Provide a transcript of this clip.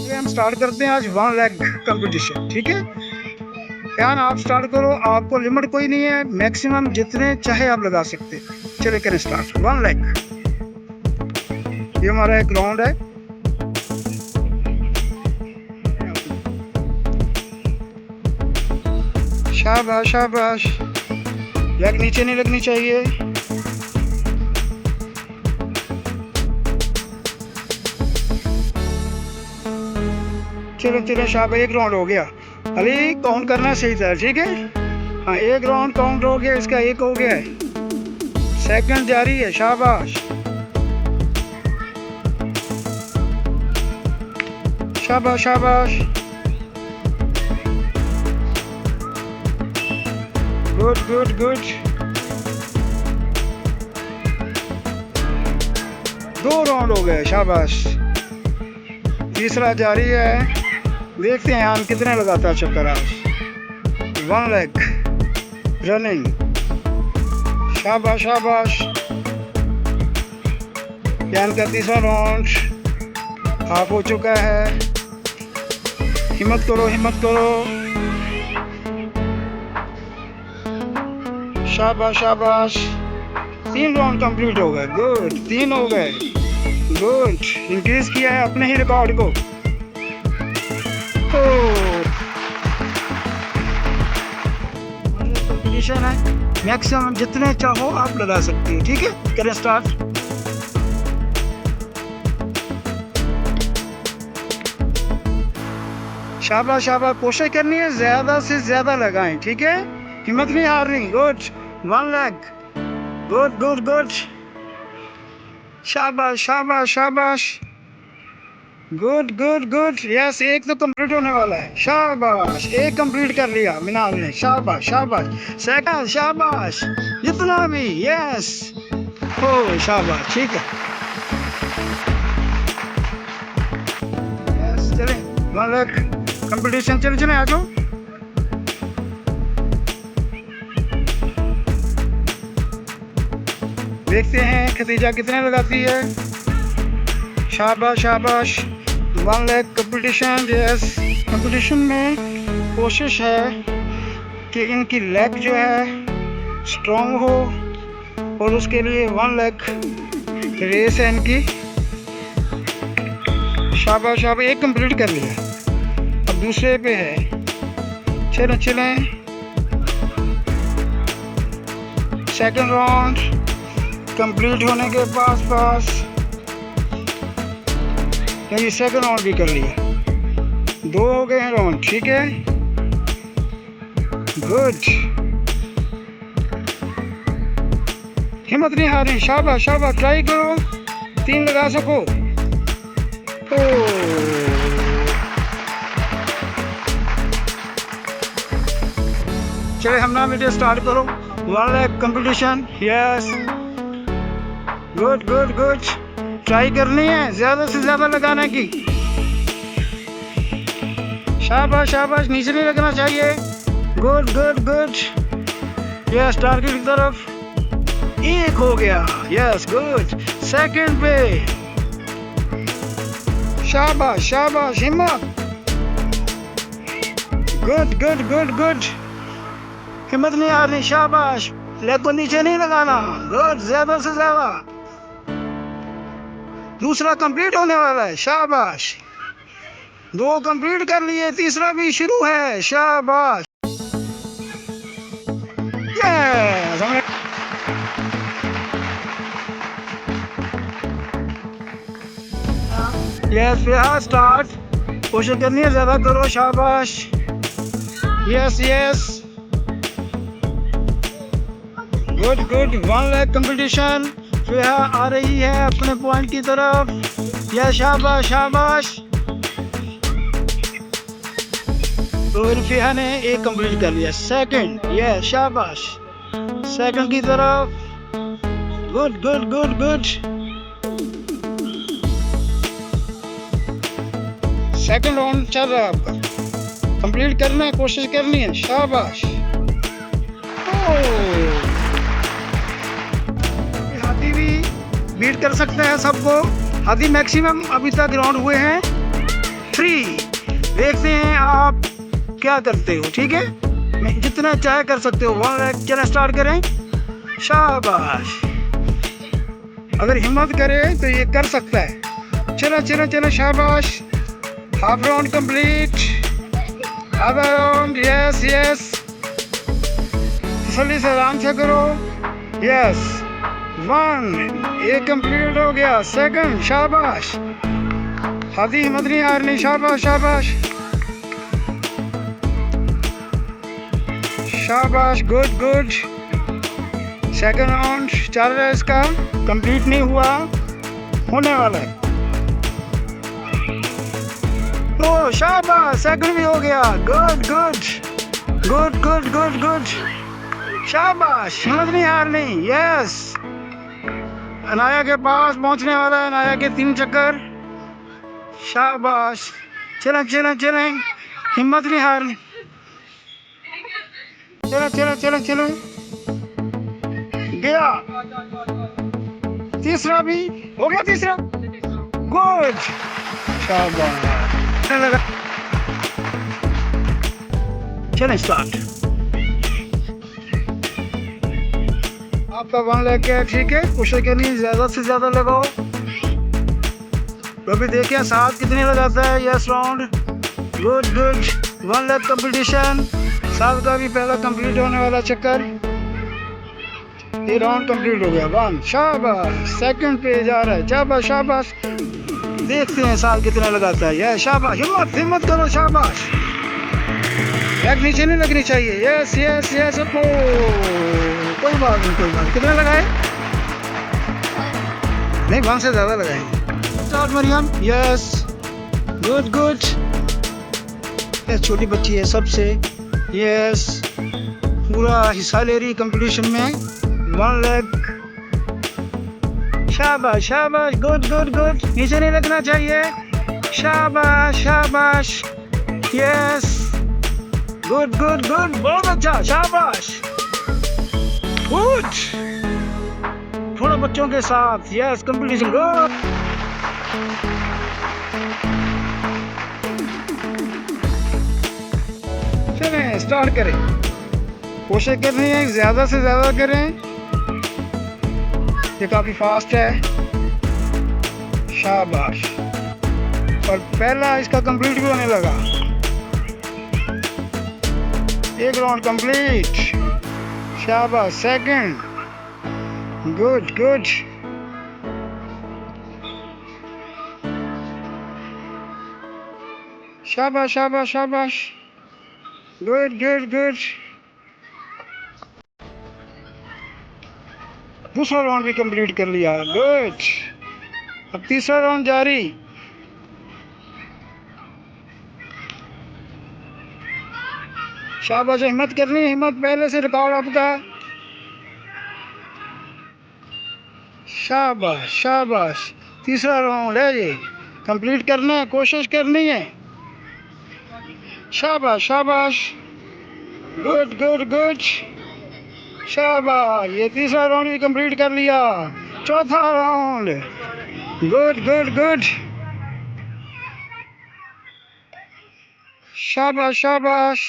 चलिए हम स्टार्ट करते हैं आज 1 लेग कंपटीशन। ठीक है यार, आप स्टार्ट करो, आपको लिमिट कोई नहीं है, मैक्सिमम जितने चाहे आप लगा सकते हैं। चलिए करें स्टार्ट। 1 लेग, ये हमारा एक राउंड है। शाबाश शाबाश, लेग नीचे नहीं लगनी चाहिए। चलो चलो शाबाश, एक राउंड हो गया। अभी काउंट करना सही था, ठीक है। हाँ, एक राउंड काउंट हो गया, इसका एक हो गया है। सेकंड जारी है, शाबाश शाबाश शाबाश, गुड गुड गुड। 2 राउंड हो गए, शाबाश। तीसरा जारी है, देखते हैं हम कितने लगाता है चक्कर आज। 1 लेग रनिंग, शाबाश शाबाश। यान का तीसरा राउंड हाफ हो चुका है। हिम्मत करो हिम्मत करो, शाबाश शाबाश। 3 राउंड कंप्लीट हो गए, गुड। 3 हो गए, गुड। इंक्रीज किया है अपने ही रिकॉर्ड को। कंपटीशन है, मैक्सिमम जितने चाहो आप लगा सकते हैं। ठीक है, करें स्टार्ट। शाबाश शाबाश, कोशिश करनी है ज्यादा से ज्यादा लगाएं, ठीक है, हिम्मत नहीं हारनी। Good. 1 leg, good good good, शाबाश शाबाश शाबाश, गुड गुड गुड। यस, एक तो कंप्लीट होने वाला है, शाबाश। एक कंप्लीट कर लिया मिनाल ने, शाबाश शाबाश। सेकंड, शाबाश। इतना भी, यस, हो शाबाश, ठीक है। यस, चले 1 लेग कंपटीशन, चले चले आ जाओ। देखते हैं खतीजा कितने लगाती है। शाबाश शाबाश। 1 लेग कंपटीशन, यस। कंपटीशन में कोशिश है कि इनकी लेग जो है स्ट्रॉन्ग हो, और उसके लिए 1 लेग रेस है इनकी। शाबाश शाबाश, एक कंप्लीट कर लिया, अब दूसरे पे है। चलें चलें, सेकंड राउंड कंप्लीट होने के पास ये सेकंड राउंड भी कर लिया। 2 हो गए हैं राउंड, ठीक है, गुड। हिम्मत नहीं हारनी, शाबाश शाबाश, ट्राई करो, 3 लगा सको। चले हम ना वीडियो स्टार्ट करो। 1 leg competition, yes, good good good. Try करनी है ज्यादा से ज्यादा लगाने की, शाबाश शाबाश। नीचे नहीं लगना चाहिए, good good good. Yes, target की तरफ। 1 हो गया, यस, गुड। सेकंड पे, शाबाश शाबाश, हिम्मत, गुड गुड गुड गुड। हिम्मत नहीं हारनी, शाबाश। लेग को नीचे नहीं लगाना, गुड, ज्यादा से ज्यादा। दूसरा कंप्लीट होने वाला है, शाबाश। 2 कंप्लीट कर लिए, तीसरा भी शुरू है, शाबाश। Yes, start. कोशिश करनी है ज्यादा करो, शाबाश। Yes yes, good good. 1 leg competition, फिर आ रही है अपने पॉइंट की तरफ, या शाबाश शाबाश। तो फिर ने 1 कंप्लीट कर लिया, सेकंड, ये शाबाश। सेकंड की तरफ, good good good good. Second round चल रहा है आपका, कंप्लीट करना है, कोशिश करनी है, शाबाश। हाथी भी बीट कर सकते हैं सबको। हाथी मैक्सिमम अभी तक राउंड हुए हैं 3, देखते हैं आप क्या करते हो। ठीक है, मैं जितना चाहे कर सकते हो। 1 लेग चलें, स्टार्ट करें। शाबाश, अगर हिम्मत करे तो ये कर सकता है। चलो चलो चलो, शाबाश। हाफ राउंड कंप्लीट, आधा राउंड। यस यस, तसल्ली से आराम से करो। यस, 1 ये कंप्लीट हो गया। 2 शाबाश, हाथी हिम्मत नहीं हारनी। शाबाश शाबाश शाबाश, गुड गुड। 2nd राउंड चल रहा है, इसका कंप्लीट नहीं हुआ, होने वाला है। ओ शाबाश, 2nd भी हो गया। Good good good good good good, शाबाश, हिम्मत नहीं हारनी। यस, अनाया के पास पहुंचने वाला है। अनाया के 3 चक्कर। शाबाश, चलें चलें चलें, हिम्मत नहीं हारनी। चलो चलो चलो चलो, गया। तीसरा भी हो गया, तीसरा। गुड, शाबाश। चलें स्टार्ट। आपका 1 लेग है, ठीक है। कोशिश करनी ज्यादा से ज्यादा लगाओ। तो अभी देखिए साथ कितने लगाता है। Yes round, good good. 1 leg competition, साथ का भी पहला कंप्लीट होने वाला चक्कर। ये राउंड कंप्लीट हो गया। 1, शाबाश। 2nd पे जा रहा है। शाबाश शाबाश, देखते हैं साथ कितना लगाता है। यस, शाबाश, हिम्मत हिम्मत करो। शाबाश, बैक नीचे नहीं लगनी चाहिए। यस यस यस, कोई बात नहीं कोई बात। कितना लगाए? नहीं, 1 से ज़्यादा लगाएंगे। Start Mariam. Yes, good good. ये छोटी बच्ची है सबसे। यस, पूरा हिस्सा ले रही कंपटीशन में। 1 लेग, शाबाश शाबाश, गुड गुड गुड। नीचे नहीं लगना चाहिए। शाबाश शाबाश, यस, गुड गुड गुड, बहुत अच्छा, शाबाश, गुड। थोड़ा बच्चों के साथ। Yes, competition, good. चलें स्टार्ट करें। कोशिश करनी है ज्यादा से ज्यादा करें। ये काफी फास्ट है। शाबाश, और पहला इसका कंप्लीट भी होने लगा। 1 राउंड कंप्लीट। शाबाश, 2nd, गुड गुड। शाबाश शाबाश शाबाश, गुड गुड गुड। दूसरा राउंड भी कंप्लीट कर लिया। गुड, अब तीसरा राउंड जारी। शाबाश, हिम्मत करनी, हिम्मत पहले से रिकॉर्ड आपका। शाबाश शाबाश, तीसरा राउंड है ये, कंप्लीट करना है, कोशिश करनी है। शाबाश शाबाश, गुड गुड गुड। शाबाश, ये तीसरा राउंड भी कंप्लीट कर लिया। चौथा राउंड, गुड गुड गुड। शाबाश शाबाश,